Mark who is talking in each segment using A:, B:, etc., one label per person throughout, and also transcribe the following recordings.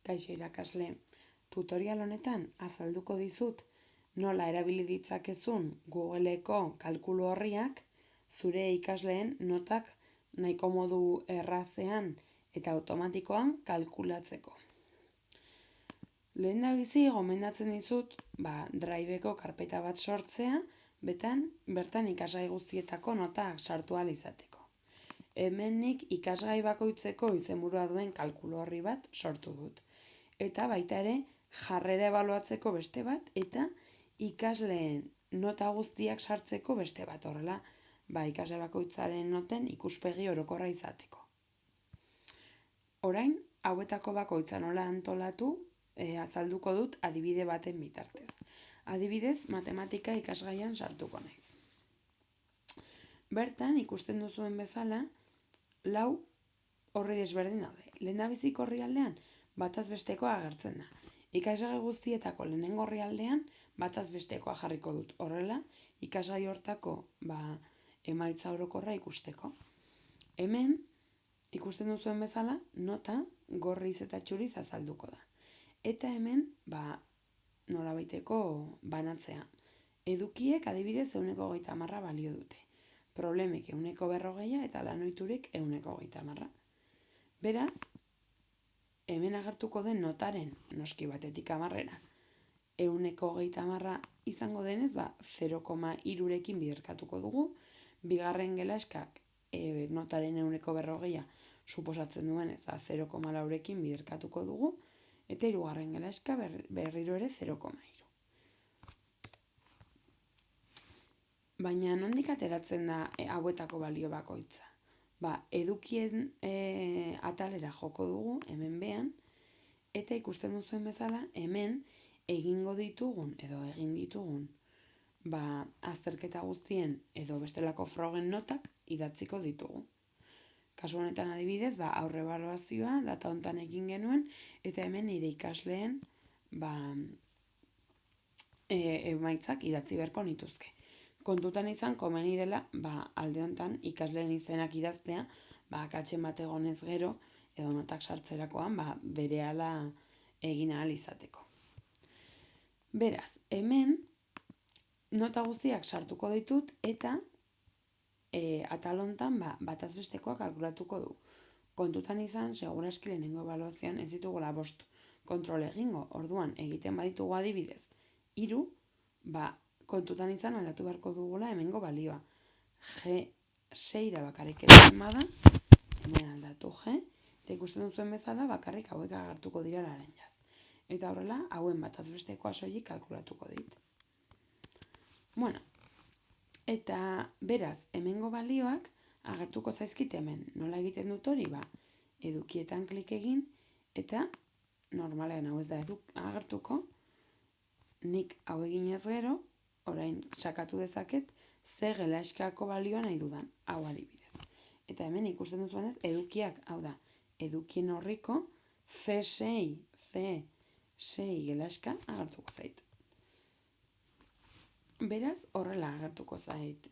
A: Kaixo irakasle, tutorial honetan azalduko dizut nola erabili ditzakezun Googleeko kalkulu horriak zure ikasleen notak nahiko modu errazean eta automatikoan kalkulatzeko. Lehendabizi gomendatzen dizut, Driveko karpeta bat sortzea, bertan ikasgai guztietako notak sartu ahal izateko. Hemen nik ikasgai bakoitzeko izenburua duen kalkulu horri bat sortu dut. Eta baita ere jarrera ebaluatzeko beste bat eta ikasleen nota guztiak sartzeko beste bat, horrela, ikasle bakoitzaren noten ikuspegi orokorra izateko. Orain, hauetako bakoitza nola antolatu azalduko dut adibide baten bitartez. Adibidez, matematika ikasgaian sartuko naiz. Bertan, ikusten duzuen bezala, 4 orri desberdin daude. Lehendabiziko orrialdean, bataz bestekoa agertzen da. Ikasgai guztietako lehenengo orrialdean, bataz bestekoa jarriko dut. Horrela, ikasgai hortako emaitza orokorra ikusteko. Hemen, ikusten duzuen bezala, nota gorriz eta txuriz azalduko da. Eta hemen, nolabaiteko banatzea. Edukiek adibidez 130 balio dute. Problemek 140 eta lanoiturek 130. Beraz, hemen agertuko den notaren noski batetik 10era 130 izango denez, 0,3rekin biderkatuko dugu. Bigarren gelaskak notaren 140 suposatzen duenez, 0,4rekin biderkatuko dugu. Eta hirugarren gelaska berriro ere 0,3. Baina nondik ateratzen da hauetako balio bakoitza? Edukien atalera joko dugu, hemen behan, eta ikusten duzuen bezala, hemen egin ditugun azterketa guztien edo bestelako frogen notak idatziko ditugu. Kasu honetan adibidez, aurre ebaluazioa data hontan egin genuen, eta hemen nire ikasleen emaitzak idatzi beharko nituzke. Kontutan izan, komeni dela, alde hontan ikasleen izenak idaztea, akatsen bat egonez gero, edo notak sartzerakoan, berehala egin ahal izateko. Beraz, hemen, nota guztiak sartuko ditut, eta atal hontan, bataz bestekoa kalkulatuko du. Kontutan izan, seguraski lehenengo ebaluazioan ez ditugula 5 kontrol egingo, orduan egiten baditugu adibidez 3, kontutan izan aldatu beharko dugula hemengo balioa. G6 bakarrik egiten bada, hemen aldatu G, eta ikusten duzuen bezala bakarrik hauek agertuko dira laranjaz. Eta horrela, hauen bataz bestekoa soilik kalkulatuko dit. Eta beraz, hemengo balioak agertuko zaizkit hemen. Nola egiten dut hori? Edukietan klik egin, eta normalean hau ez da agertuko, nik hau eginez gero, orain sakatu dezaket, ze gelaskako balioa nahi dudan, hau adibidez. Eta hemen ikusten duzuenez, edukiak, hau da, edukien horriko C6 gelaska agertuko zait. Beraz, horrela agertuko zait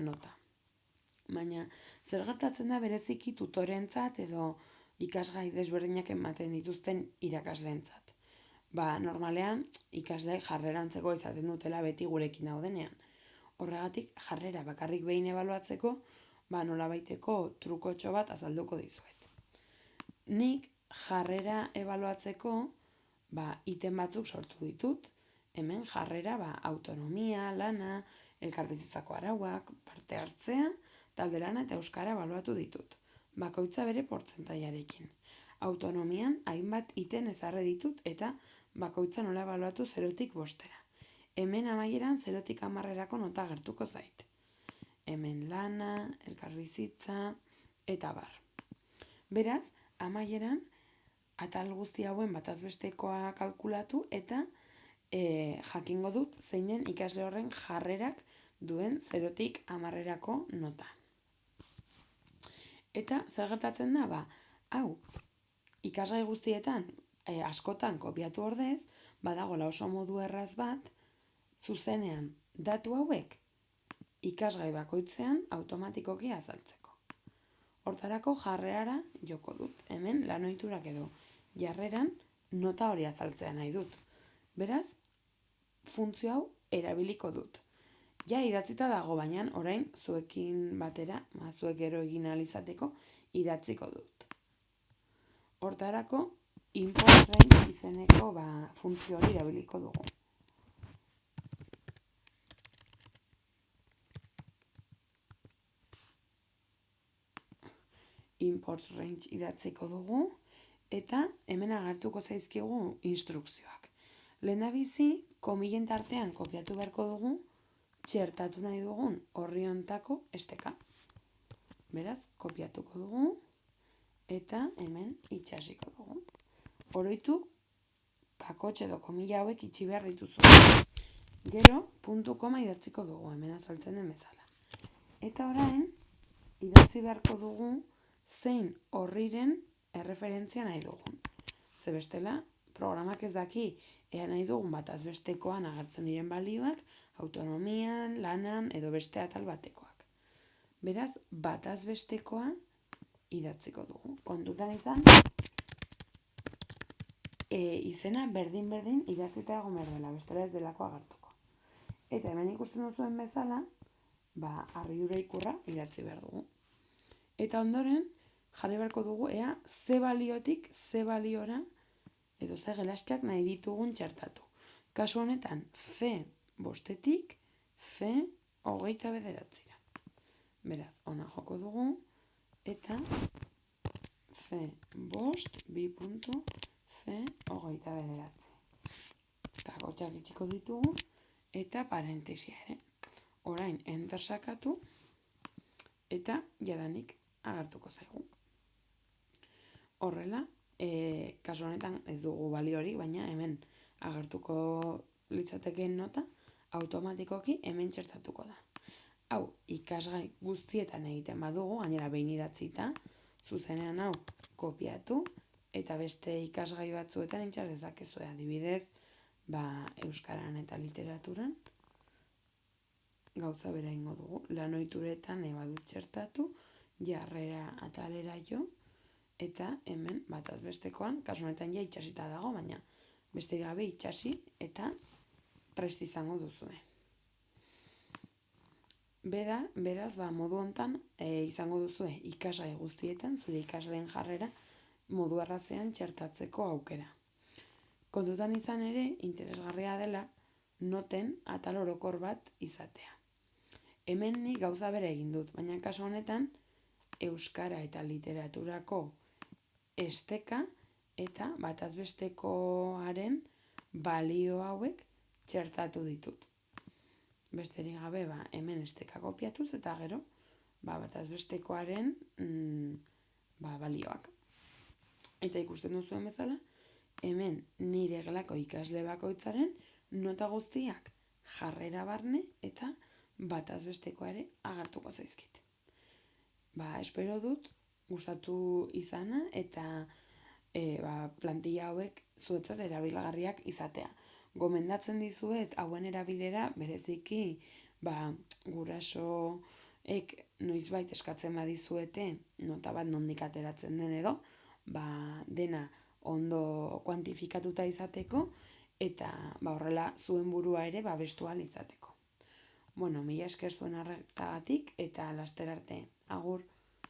A: nota. Baina, zer gertatzen da bereziki tutorentzat edo ikasgai desberdinak ematen dituzten irakasleentzat. Normalean, ikasleek jarrerantzeko izaten dutela beti gurekin daudenean. Horregatik, jarrera bakarrik behin ebaluatzeko, nolabaiteko trukotxo bat azalduko dizuet. Nik jarrera ebaluatzeko, item batzuk sortu ditut. Hemen jarrera, autonomia, lana, elkarbizitzako arauak, parte hartzea, talde lana eta euskara ebaluatu ditut. Bakoitza bere portzentaiarekin. Autonomian, hainbat item ezarri ditut eta bakoitza nola ebaluatu 0tik 5era. Hemen amaieran 0tik 10erako nota agertuko zait. Hemen lana, elkarbizitza eta bar. Beraz, amaieran atal guzti hauen bataz bestekoa kalkulatu eta jakingo dut zeinen ikasle horren jarrerak duen 0tik 10erako nota. Eta zer gertatzen da? Hau, ikasgai guztietan askotan kopiatu ordez, badagoela oso modu erraz bat, zuzenean datu hauek ikasgai bakoitzean automatikoki azaltzeko. Hortarako jarrerara joko dut. Hemen lanoiturak edo jarreran nota hori azaltzea nahi dut. Beraz, funtzio hau erabiliko dut. Ja idatzita dago, baina orain zuekin batera, zuek gero egin ahal izateko, idatziko dut. Hortarako, import range izeneko funtzio hori erabiliko dugu. Import range idatziko dugu, eta hemen agertuko zaizkigu instrukzioak. Lehendabizi, komilen tartean kopiatu beharko dugu, txertatu nahi dugun horri hontako esteka. Beraz, kopiatuko dugu, eta hemen itxasiko dugu. Oroitu, kakotxe edo komila hauek itxi behar dituzu. Gero, puntu koma idatziko dugu, hemen azaltzen den bezala. Eta orain, idatzi beharko dugu zein horriren erreferentzia nahi dugun. Ze bestela, programak ez daki ea nahi dugun bataz bestekoan agertzen diren balioak, autonomian, lanan edo beste atal batekoak. Beraz, bataz bestekoa idatziko dugu. Kontutan izan, izena berdin idatzita egon behar dela, bestela ez delako agertuko. Eta hemen ikusten duzuen bezala, harridura ikurra idatzi behar dugu. Eta ondoren, jarri beharko dugu ea ze baliotik ze baliora edo ze gelaskiak nahi ditugun txertatu. Kasu honetan, C5-etik C29-ra. Beraz, ona joko dugu eta C5 B.C29. Kakotxak itxiko ditugu eta parentesia ere. Orain, enter sakatu eta jadanik agertuko zaigu. Horrela, kasu honetan ez dugu baliorik, baina hemen agertuko litzatekeen nota automatikoki hemen txertatuko da. Hau, ikasgai guztietan egiten badugu, gainera behin idatzita, zuzenean hau kopiatu eta beste ikasgai batzuetan intxar dezakezu, adibidez, euskaran eta literaturan gauza bera ingo dugu. Lanoituretan badut txertatu, jarrera atalera jo, eta hemen bataz bestekoan, kasu honetan ja itxasita dago, baina beste gabe itxasi eta prest izango duzue. Beraz, modu hontan izango duzue ikasgai guztietan, zure ikasleen jarrera modu errazean txertatzeko aukera. Kontutan izan ere, interesgarria dela noten atal orokor bat izatea. Hemen nik gauza bera egin dut, baina kasu honetan euskara eta literaturako esteka eta bataz bestekoaren balio hauek txertatu ditut. Besterik gabe, hemen esteka kopiatuz eta gero bataz bestekoaren balioak. Eta ikusten duzuen bezala, hemen nire gelako ikasle bakoitzaren nota guztiak jarrera barne eta bataz bestekoa ere agertuko zaizkit. Espero dut gustatu izana eta plantilla hauek zuetzat erabilgarriak izatea. Gomendatzen dizuet hauen erabilera bereziki gurasoek noizbait eskatzen badizuete nota bat nondik ateratzen den edo, dena ondo kuantifikatuta izateko eta horrela zuen burua ere babestu ahal izateko. Mila esker zuen arretagatik eta laster arte. Agur.